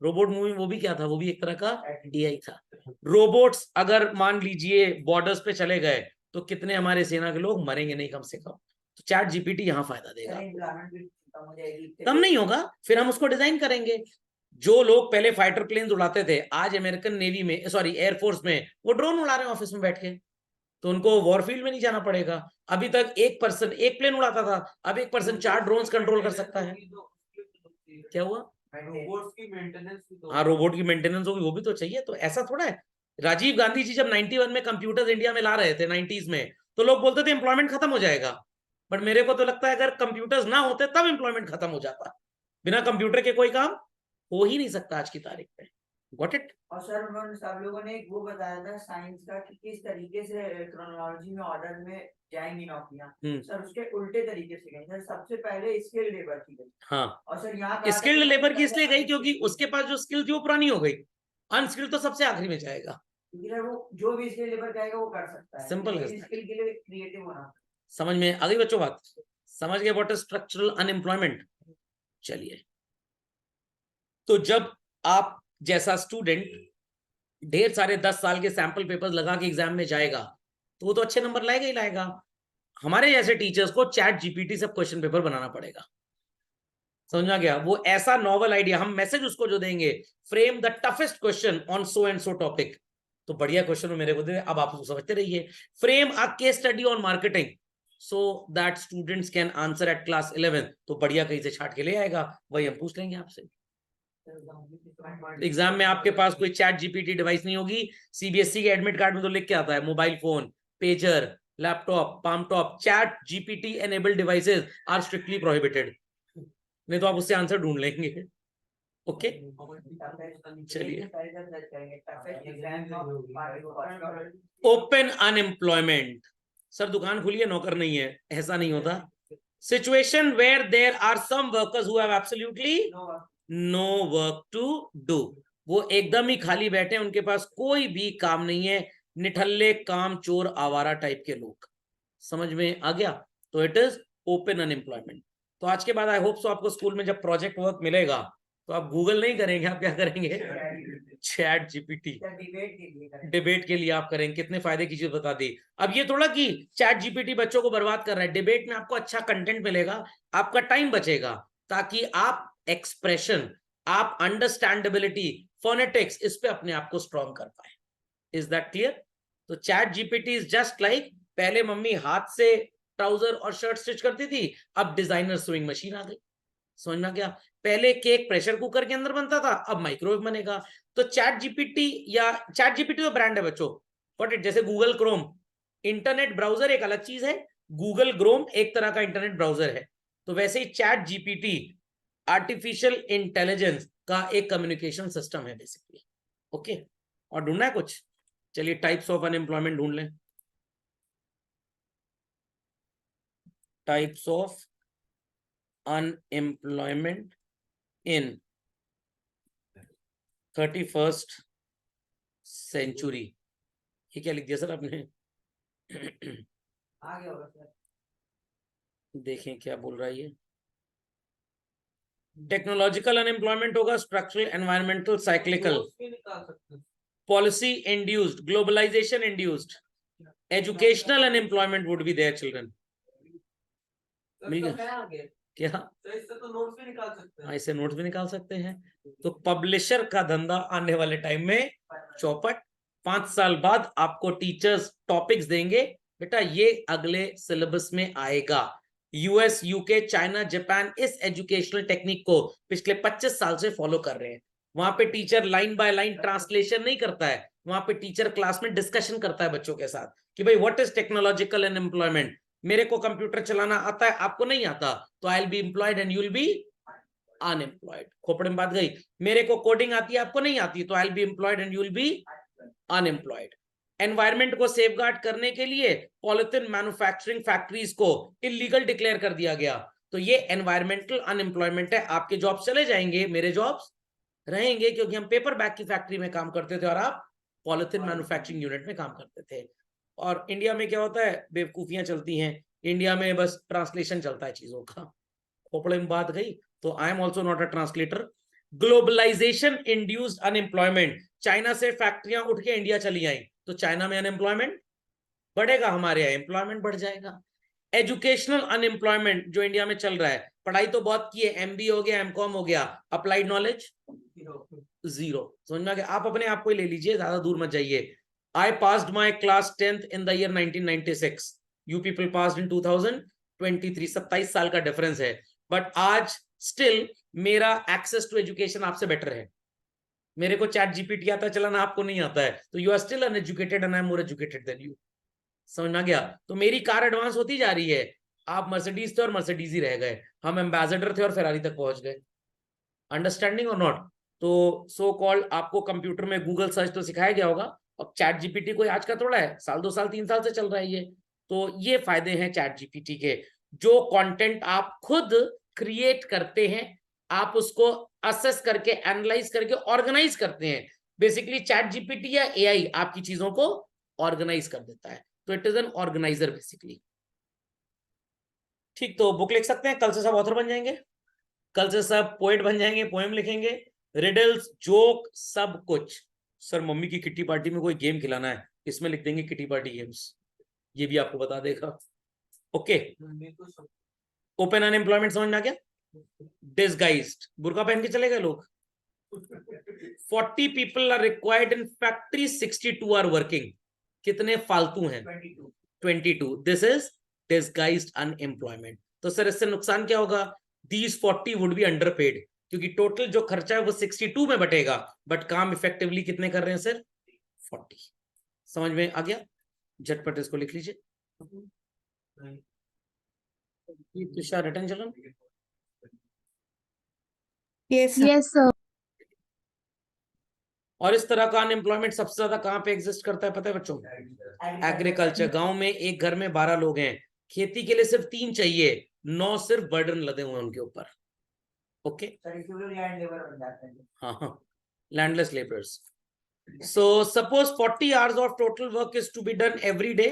रोबोट मूवी, वो भी क्या था, वो भी एक तरह का एआई था। रोबोट्स अगर मान लीजिए बॉर्डर्स पे चले गए तो कितने हमारे सेना के लोग मरेंगे नहीं कम से कम। तो चैट जीपीटी यहाँ फायदा देगा। कम नहीं होगा, फिर हम उसको डिजाइन करेंगे। जो लोग पहले फाइटर प्लेन उड़ाते थे, आज अमेरिकन नेवी में, सॉरी एयरफोर्स में, वो ड्रोन उड़ा रहे हैं ऑफिस में बैठ के, तो उनको वॉरफील्ड में नहीं जाना पड़ेगा। अभी तक एक पर्सन एक प्लेन उड़ाता था, अब एक पर्सन 4 ड्रोन्स कंट्रोल कर सकता है। क्या हुआ? रोबोट्स की मेंटेनेंस भी तो, हाँ, रोबोट की मेंटेनेंस होगी, वो भी तो चाहिए। तो ऐसा थोड़ा है, राजीव गांधी जी जब 91 में कंप्यूटर्स इंडिया में ला रहे थे 90s में, तो लोग बोलते थे एम्प्लॉयमेंट खत्म हो जाएगा। बट मेरे को तो लगता है अगर कंप्यूटर्स ना होते तब एम्प्लॉयमेंट खत्म हो जाता। बिना कंप्यूटर के कोई काम हो ही नहीं सकता आज की तारीख में। Got it? और सर उन्होंने सब लोगों ने एक वो बताया था साइंस का कि किस तरीके से क्रोनोलॉजी में ऑर्डर में जाएंगी नौकरियां। सर उसके उल्टे तरीके से गई सर, सबसे पहले स्किल्ड लेबर की गई। हाँ, और सर यहाँ स्किल्ड लेबर की इसलिए गई क्योंकि उसके पास जो स्किल थी वो पुरानी हो गई। अनस्किल्ड तो सबसे आखिरी में जाएगा। वो जो भी स्किल लेबर कहेगा वो कर सकता है, सिंपल है, स्किल के लिए क्रिएटिव होना। समझ में आ गई बच्चों बात? समझ गए व्हाट इज स्ट्रक्चरल अनएम्प्लॉयमेंट? चलिए, तो जब आप जैसा स्टूडेंट ढेर सारे 10 साल के सैंपल पेपर्स लगा के एग्जाम में जाएगा तो वो तो अच्छे नंबर लाएगा ही लाएगा। हमारे जैसे टीचर्स को चैट जीपीटी से क्वेश्चन पेपर बनाना पड़ेगा। समझ में आ गया? वो ऐसा नॉवल आइडिया, हम मैसेज उसको जो देंगे, frame the toughest question on so and so topic, तो बढ़िया क्वेश्चन मेरे को दे, अब आप उसको समझते रहिए। Frame a case study on marketing so that students can answer at class 11, तो बढ़िया कहीं से छाट के ले आएगा, वही हम पूछ लेंगे आपसे। एग्जाम में आपके पास कोई चैट जीपीटी डिवाइस नहीं होगी। सीबीएसई के एडमिट कार्ड में तो लिख के आता है mobile phone, pager, laptop, palmtop, ChatGPT enabled devices are strictly prohibited, नहीं तो आप उससे आंसर ढूंढ लेंगे। ओके, चलिए। ओपन अनएम्प्लॉयमेंट, सर दुकान खुली है नौकर नहीं है, ऐसा नहीं होता। Situation where there are some workers who have absolutely no work to do, वो एकदम ही खाली बैठे, उनके पास कोई भी काम नहीं है, निठल्ले, काम चोर, आवारा टाइप के लोग। समझ में आ गया? तो इट इज ओपन अनएम्प्लॉयमेंट। तो आज के बाद आई होप सो आपको स्कूल में जब प्रोजेक्ट वर्क मिलेगा तो आप गूगल नहीं करेंगे, आप क्या करेंगे? Chat GPT. डिबेट के लिए आप करेंगे, कितने फायदे की चीज बता दी। अब ये थोड़ा कि चैट जीपीटी बच्चों को बर्बाद कर रहा है, डिबेट में आपको अच्छा कंटेंट मिलेगा, आपका टाइम बचेगा, ताकि आप एक्सप्रेशन, आप अंडरस्टैंडेबिलिटी, फोनेटिक्स, इस पे अपने आप को स्ट्रॉन्ग कर पाए। Is that clear? तो ChatGPT is just like, पहले मम्मी हाथ से ट्राउजर और शर्ट स्टिच करती थी, अब डिजाइनर स्विंग मशीन आ गई। समझ में गया? पहले केक प्रेशर कुकर के अंदर बनता था, अब माइक्रोवेव बनेगा। तो चैट जीपीटी, या चैट जीपीटी तो ब्रांड है बच्चों, व्हाट इट, जैसे गूगल क्रोम इंटरनेट ब्राउजर एक अलग चीज है, गूगल क्रोम एक तरह का इंटरनेट ब्राउजर है, तो वैसे ही चैट जीपीटी आर्टिफिशियल इंटेलिजेंस का एक कम्युनिकेशन सिस्टम है बेसिकली। ओके, और ढूंढना है कुछ? चलिए, टाइप्स ऑफ अनएम्प्लॉयमेंट ढूंढ लें। Types of unemployment in 31st century. ये क्या लिख दिया सर आपने? आगे होगा सर, देखें क्या बोल रहा है ये। टेक्नोलॉजिकल अनएम्प्लॉयमेंट होगा, structural, environmental, cyclical, policy induced, globalisation induced, educational unemployment would be there children. मिल गया? क्या? तो इससे तो नोट्स भी निकाल सकते हैं। हाँ, इससे नोट्स भी निकाल सकते हैं। तो पब्लिशर का धंधा आने वाले टाइम में चौपट। 5 साल बाद आपको टीचर्स टॉपिक्स देंगे, बेटा ये अगले सिलेबस में आएगा। यूएस, यूके, चाइना, जापान इस एजुकेशनल टेक्निक को पिछले 25 साल से फॉलो कर रहे हैं। वहां पे teacher line by line translation नहीं करता है, वहां पे टीचर क्लास में डिस्कशन करता है बच्चों के साथ कि भाई what is technological and employment. मेरे को कंप्यूटर चलाना आता है, आपको नहीं आता, तो I will be employed and you will be unemployed. खोपड़े में बात गई। मेरे को कोडिंग आती है, आपको नहीं आती, तो I will be employed and you will be unemployed. Environment को सेफगार्ड करने के लिए पॉलिथीन मैन्युफैक्चरिंग फैक्ट्रीज को इलीगल डिक्लेयर कर दिया गया। तो ये एनवायरमेंटल अनएम्प्लॉयमेंट है। आपके जॉब्स चले जाएंगे, मेरे जॉब्स रहेंगे, क्योंकि हम पेपर बैग की फैक्ट्री में काम करते थे और आप पॉलिथीन मैन्युफैक्चरिंग यूनिट में काम करते थे। और इंडिया में क्या होता है, बेवकूफियां चलती हैं इंडिया में, बस ट्रांसलेशन चलता है चीजों का। खोपड़े में बात गई। तो I am also not a translator. Globalization induced unemployment. China से फैक्ट्रियां उठ के इंडिया चली आई, तो चाइना में अनएम्प्लॉयमेंट बढ़ेगा, हमारे यहाँ एम्प्लॉयमेंट बढ़ जाएगा। एजुकेशनल अनएम्प्लॉयमेंट जो इंडिया में चल रहा है, पढ़ाई तो बहुत की है, एमबीए हो गया, एमकॉम हो गया, अप्लाइड नॉलेज जीरो। समझ में आ गया? आप अपने आप को ही ले लीजिए, ज्यादा दूर मत जाइए। I passed my class 10th in the year 1996। You people passed in 2023। 27 साल का डिफरेंस है, बट आज स्टिल मेरा एक्सेस टू एजुकेशन आपसे बेटर है। मेरे को चैट जीपीटी आता है चलाना, आपको नहीं आता है, तो you are still uneducated and I am more educated than you. समझ में आ गया? तो मेरी कार एडवांस होती जा रही है। आप मर्सिडीज थे और मर्सिडीज ही रह गए, हम एम्बेसडर थे और फेरारी तक पहुंच गए। अंडरस्टैंडिंग और नॉट? तो सो कॉल्ड आपको कंप्यूटर में गूगल सर्च तो सिखाया गया होगा, और चैट जीपीटी कोई आज का थोड़ा है, साल 2 साल 3 साल से चल रहा है ये। तो ये फायदे हैं चैट जीपीटी के। जो कंटेंट आप खुद क्रिएट करते हैं, आप उसको असेस करके, एनालाइज करके ऑर्गेनाइज करते हैं। बेसिकली चैट जीपीटी या एआई आपकी चीजों को ऑर्गेनाइज कर देता है, तो it is an organiser basically. ठीक, तो बुक लिख सकते हैं, कल से सब ऑथर बन जाएंगे, कल से सब पोएट बन जाएंगे, पोएम लिखेंगे, रिडल्स, जोक, सब कुछ। सर मम्मी की किट्टी पार्टी में कोई गेम खिलाना है, इसमें लिख देंगे किट्टी पार्टी गेम्स, ये भी आपको बता देगा। ओके, ओपन अनएम्प्लॉयमेंट समझ में आ गया? डिसगाइज्ड, बुर्का पहन के चले गए लोग। 40 people are required in factory, 62 are working। कितने फालतू हैं? 22। This is disguised unemployment. तो सर इससे नुकसान क्या होगा? These 40 would be underpaid, क्योंकि टोटल जो खर्चा है वो 62 में बटेगा, बट काम इफेक्टिवली कितने कर रहे हैं सर? 40। समझ में आ गया? झटपट इसको लिख लीजिए। तुषार रिटर्न चलन। Yes, sir. और इस तरह का अनएम्प्लॉयमेंट सबसे ज्यादा कहां पे एग्जिस्ट करता है पता है बच्चों? एग्रीकल्चर। गांव में एक घर में 12 लोग हैं, खेती के लिए सिर्फ 3 चाहिए, 9 सिर्फ बर्डन लदे हुए उनके ऊपर। ओके, लैंड लेबर बन जाते हैं। हाँ, landless labourers. So suppose 40 hours of total work is to be done every day.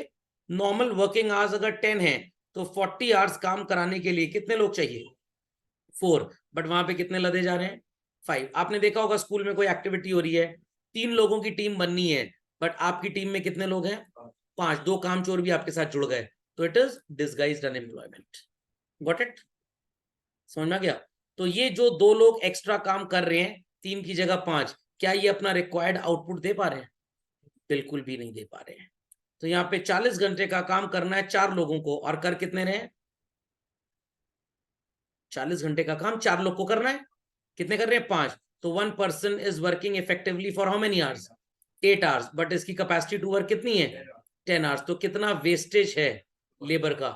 Normal working hours अगर 10 है, तो 40 hours काम कराने के लिए कितने लोग चाहिए? 4। बट वहां पे कितने लदे जा रहे हैं? 5। आपने देखा होगा स्कूल में कोई एक्टिविटी हो रही है, 3 लोगों की टीम बननी है, बट आपकी टीम में कितने लोग हैं? 5। 2 कामचोर भी आपके साथ जुड़ गए, तो it is disguised unemployment. Got it? समझ में आ गया? तो ये जो 2 लोग एक्स्ट्रा काम कर रहे हैं, 3 की जगह 5, क्या ये अपना रिक्वायर्ड आउटपुट दे पा रहे हैं? बिल्कुल भी नहीं दे पा रहे हैं। तो यहाँ पे 40 घंटे का काम करना है 4 लोगों को, और कर कितने रहे? 40 घंटे का काम 4 लोग को करना है, कितने कर रहे हैं? 5। तो 1 person is working effectively for how many hours? 8 hours, but इसकी कैपेसिटी टू वर्क कितनी है? 10 hours। तो कितना वेस्टेज है लेबर का?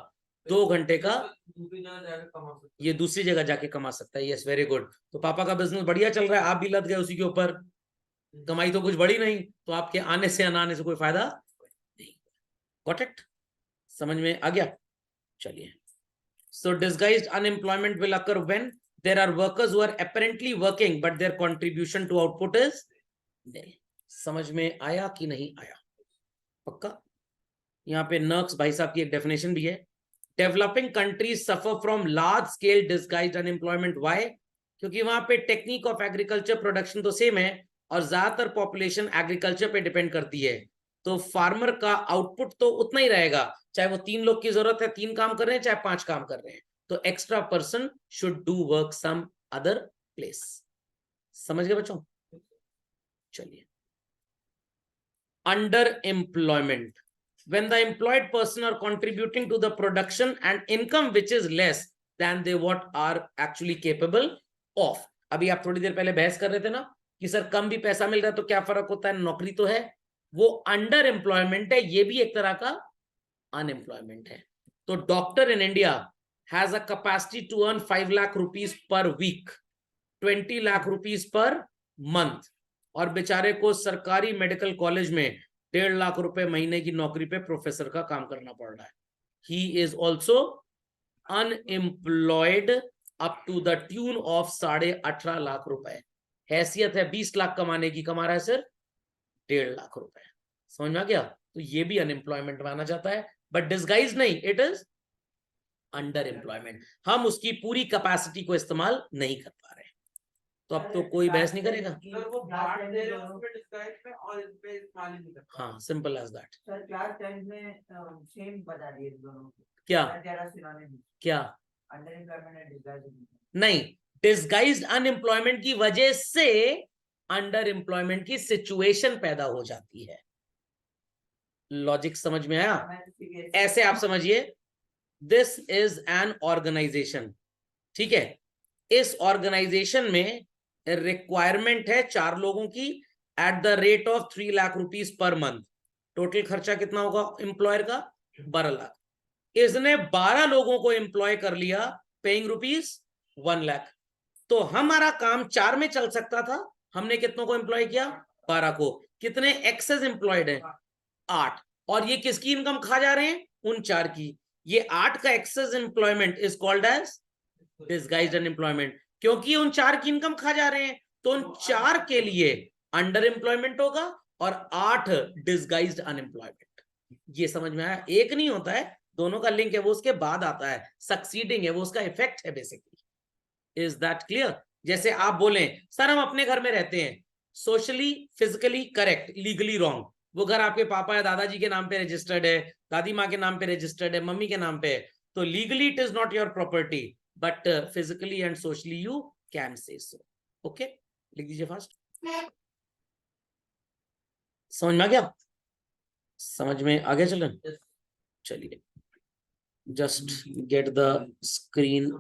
2 घंटे का ये दूसरी जगह जाके कमा सकता है। Yes, very good. तो पापा का बिजनेस बढ़िया चल रहा है, आप भी लद गए उसी के ऊपर, कमाई तो कुछ बढ़ी नहीं, तो आपके आने से ना आने से कोई फायदा नहीं। Got it? समझ में आ गया? चलिए, so disguised unemployment will occur when there are workers who are apparently working but their contribution to output is nil। समझ में आया कि नहीं आया? पक्का? यहाँ पे नर्क्स भाई साहब की एक डेफिनेशन भी है। Developing countries suffer from large scale disguised unemployment. Why? क्योंकि वहां पे टेक्निक ऑफ एग्रीकल्चर प्रोडक्शन तो सेम है, और ज्यादातर पॉपुलेशन एग्रीकल्चर पे डिपेंड करती है, तो फार्मर का आउटपुट तो उतना ही रहेगा, चाहे वो 3 लोग की जरूरत है 3 काम कर रहे हैं, चाहे 5 काम कर रहे हैं। तो extra person should do work some other place. समझ गए बच्चों? चलिए, underemployment, when the employed person are contributing to the production and income which is less than they what are actually capable of। अभी आप थोड़ी देर पहले बहस कर रहे थे ना कि सर कम भी पैसा मिल रहा है तो क्या फर्क होता है, नौकरी तो है, वो अंडर एम्प्लॉयमेंट है, ये भी एक तरह का अनएम्प्लॉयमेंट है। तो doctor in India has a capacity to earn 5 lakh rupees per week, 20 lakh rupees per month, और बेचारे को सरकारी मेडिकल कॉलेज में 1.5 लाख रुपए महीने की नौकरी पे प्रोफेसर का काम करना पड़ रहा है। He is also unemployed up to the tune of 18.5 lakh रुपए। हैसियत है 20 लाख कमाने की, कमा रहा है सिर्फ 1.5 लाख रुपए। समझ में आ गया? तो ये भी अनएम्प्लॉयमेंट माना जाता है, बट डिस्गाइज नहीं, इट इज अंडर एम्प्लॉयमेंट। हम उसकी पूरी कैपेसिटी को इस्तेमाल नहीं कर पा रहे। तो अब तो कोई बहस नहीं करेगा। सर वो बांट दे रहे हैं उसमें डिस्गाइज में और इस पे इस्तेमाल ही नहीं करता। हाँ, simple as that. Sir class 10 में सेम बता दिए दोनों को। क्या क्या? अंडर एम्प्लॉयमेंट एंड डिस्गाइज नहीं, डिस्गाइज्ड अनएम्प्लॉयमेंट की वजह से अंडर एम्प्लॉयमेंट की सिचुएशन पैदा हो जाती है। लॉजिक समझ में आया? ऐसे आप समझिए, दिस इज एन ऑर्गेनाइजेशन, ठीक है? इस ऑर्गेनाइजेशन में रिक्वायरमेंट है 4 लोगों की at the rate of 3 lakh rupees per month. Total खर्चा कितना होगा एम्प्लॉयर का? 12 लाख। इसने 12 लोगों को एम्प्लॉय कर लिया, पेइंग रुपीज 1 लाख। तो हमारा काम 4 में चल सकता था, हमने कितनों को एम्प्लॉय किया? 12 को। कितने एक्सेस एम्प्लॉयड है? 8। और ये किसकी इनकम खा जा रहे हैं? उन 4 की। ये 8 का excess employment is called as disguised unemployment, क्योंकि उन 4 की इनकम खा जा रहे हैं। तो उन 4 के लिए अंडर एम्प्लॉयमेंट होगा और 8 डिस्गाइज्ड अनएम्प्लॉयमेंट। ये समझ में आया? एक नहीं होता है, दोनों का लिंक है, वो उसके बाद आता है। सक्सीडिंग है, वो उसका इफेक्ट है बेसिकली। Is that clear? जैसे आप बोलें सर हम अपने घर में रहते हैं, socially physically correct, legally wrong. वो घर आपके पापा या दादाजी के नाम पे रजिस्टर्ड है, दादी माँ के नाम पे रजिस्टर्ड है, मम्मी के नाम पे है, तो legally it is not your property, but physically and socially you can say so. Okay, लिख दीजिए फास्ट। समझ में आ गया? समझ में आगे चलें? चलिए, just get the screen,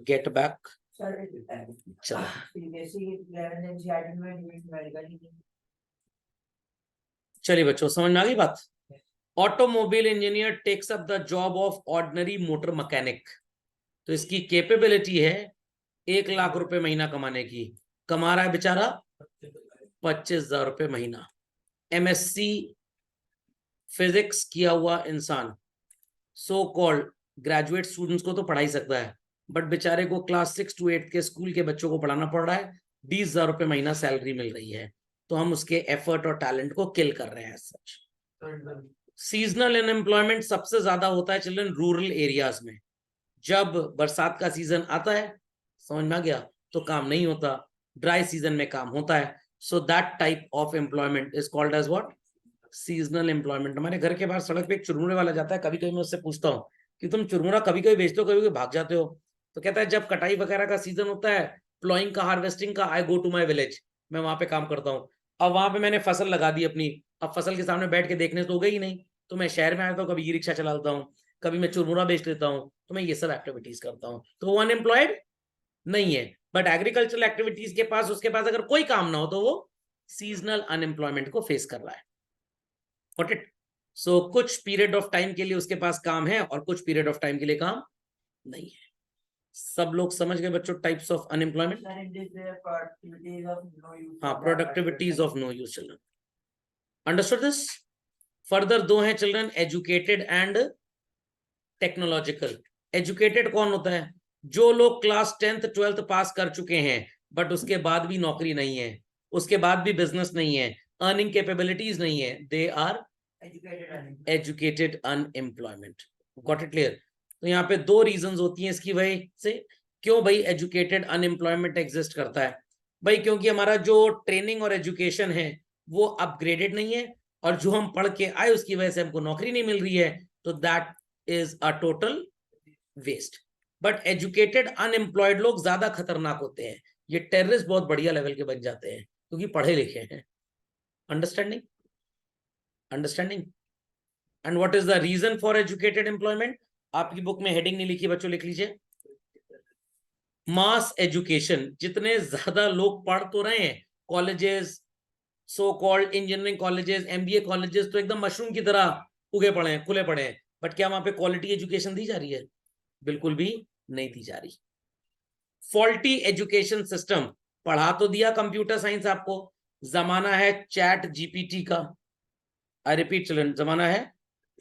get back। चलो, चलिए बच्चों, समझ में आ गई बात? Automobile engineer takes up the job of ordinary motor mechanic. तो इसकी कैपेबिलिटी है 1 लाख रुपए महीना कमाने की, कमा रहा है बेचारा 25,000 रुपए महीना। MSc फिजिक्स किया हुआ इंसान, सो कॉल्ड ग्रेजुएट स्टूडेंट्स को तो पढ़ा ही सकता है, बट बेचारे को क्लास 6 to 8 के स्कूल के बच्चों को पढ़ाना पड़ रहा है। 20,000 रुपए महीना सैलरी मिल रही है, तो हम उसके एफर्ट और टैलेंट को किल कर रहे हैं। सच सीजनल अनएम्प्लॉयमेंट सबसे ज्यादा होता है चिल्ड्रन रूरल एरियाज में। जब बरसात का सीजन आता है, समझ में आ गया, तो काम नहीं होता, ड्राई सीजन में काम होता है। So that type of employment is called as what? Seasonal employment. हमारे घर के बाहर सड़क पे एक चुरमुरे वाला जाता है, कभी कभी मैं उससे पूछता हूँ कि तुम चुरमुरा कभी कभी बेचते हो, कभी कभी भाग जाते हो? तो कहता है जब कटाई वगैरह का सीजन होता है, प्लॉइंग का, हार्वेस्टिंग का, आई गो टू माई विलेज, मैं वहां पे काम करता हूँ। अब वहां पे मैंने फसल लगा दी अपनी, अब फसल के सामने बैठ के देखने तो हो गई नहीं, तो मैं शहर में आता हूँ, कभी ई रिक्शा चलाता हूँ, कभी मैं चुरमुरा बेच लेता हूँ, तो मैं ये सब एक्टिविटीज करता हूँ। तो वो अनएम्प्लॉयड नहीं है, बट एग्रीकल्चरल एक्टिविटीज के पास, उसके पास अगर कोई काम ना हो तो वो सीजनल अनएम्प्लॉयमेंट को फेस कर रहा है। Got it? So कुछ पीरियड ऑफ टाइम के लिए उसके पास काम है और कुछ पीरियड ऑफ टाइम के लिए काम नहीं है। सब लोग समझ गए बच्चों टाइप्स ऑफ अनएम्प्लॉयमेंट? हाँ, productivities of no use children. Understood this? Further 2 हैं children, educated and technological. Educated कौन होता है? जो लोग क्लास 10th 12th पास कर चुके हैं बट उसके बाद भी नौकरी नहीं है, उसके बाद भी बिजनेस नहीं है, अर्निंग कैपेबिलिटीज नहीं है, they are educated unemployment. Got it clear? तो यहाँ पे 2 रीजंस होती हैं इसकी वजह से क्यों भाई एजुकेटेड अनएम्प्लॉयमेंट एग्जिस्ट करता है। भाई क्योंकि हमारा जो ट्रेनिंग और एजुकेशन है वो अपग्रेडेड नहीं है, और जो हम पढ़ के आए उसकी वजह से हमको नौकरी नहीं मिल रही है, तो that is a total waste. But educated unemployed लोग ज्यादा खतरनाक होते हैं। ये टेररिस्ट बहुत बढ़िया लेवल के बन जाते हैं क्योंकि पढ़े लिखे हैं। Understanding understanding and what is the reason for educated employment? आपकी बुक में हेडिंग नहीं लिखी बच्चों, लिख लीजिए मास एजुकेशन। जितने ज्यादा लोग पढ़ तो रहे हैं, colleges, so called engineering colleges, MBA colleges तो एकदम मशरूम की तरह उगे पड़े हैं, खुले पड़े हैं, बट क्या वहां पे क्वालिटी एजुकेशन दी जा रही है? बिल्कुल भी नहीं दी जा रही। Faulty education system. पढ़ा तो दिया कंप्यूटर साइंस आपको, जमाना है चैट जीपीटी का। आई रिपीट चिल्ड्रन, जमाना है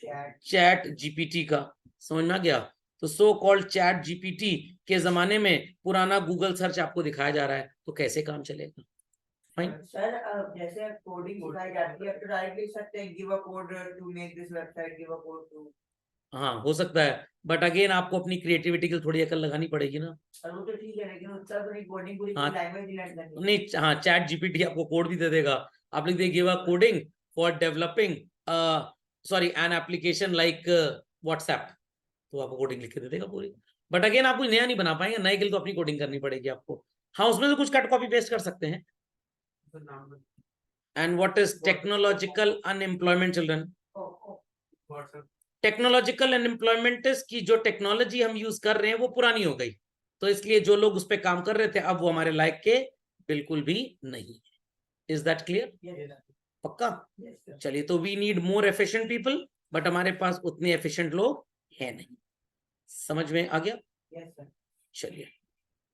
चैट जीपीटी का। समझ में आ गया? तो सो कॉल्ड चैट जीपीटी के जमाने में पुराना गूगल सर्च आपको दिखाया जा रहा है, तो कैसे काम चलेगा? सर जैसे कोडिंग सिखाई जाती है तो डायरेक्ट लिख सकते हैं give a code to make this website, give a code to. हाँ हो सकता है, बट अगेन आपको अपनी क्रिएटिविटी की थोड़ी अकल लगानी पड़ेगी ना। सर वो तो ठीक है, लेकिन उसका तो नहीं कोडिंग पूरी हाँ, लैंग्वेज डिजाइन करनी है। नहीं, हाँ चैट जीपीटी आपको कोड भी दे देगा। आप लिख देंगे give a coding for developing sorry an application like WhatsApp, तो आपको कोडिंग लिख के दे देगा पूरी। बट अगेन आप कुछ नया नहीं बना पाएंगे, नए के लिए तो अपनी कोडिंग करनी पड़ेगी आपको। हाँ उसमें से कुछ कट कॉपी पेस्ट कर सकते हैं। And what is technological unemployment children? Technological unemployment is की जो टेक्नोलॉजी हम यूज कर रहे हैं वो पुरानी हो गई, तो इसलिए जो लोग उस पर काम कर रहे थे अब वो हमारे लायक के बिल्कुल भी नहीं। Is that clear? पक्का? चलिए, तो we need more efficient people, but हमारे पास उतने एफिशिएंट लोग हैं नहीं। समझ में आ गया? चलिए,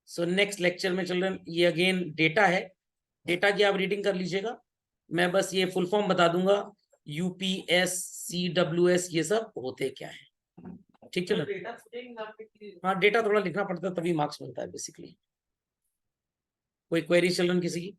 सो नेक्स्ट लेक्चर में चिल्ड्रन ये अगेन डेटा है, डेटा की आप रीडिंग कर लीजिएगा। मैं बस ये फुल फॉर्म बता दूंगा, यूपीएस, सीडब्ल्यूएस, ये सब होते क्या है। ठीक है ना? हाँ डेटा थोड़ा लिखना पड़ता है तभी मार्क्स मिलता है बेसिकली। कोई क्वेरी चिल्ड्रन किसी की?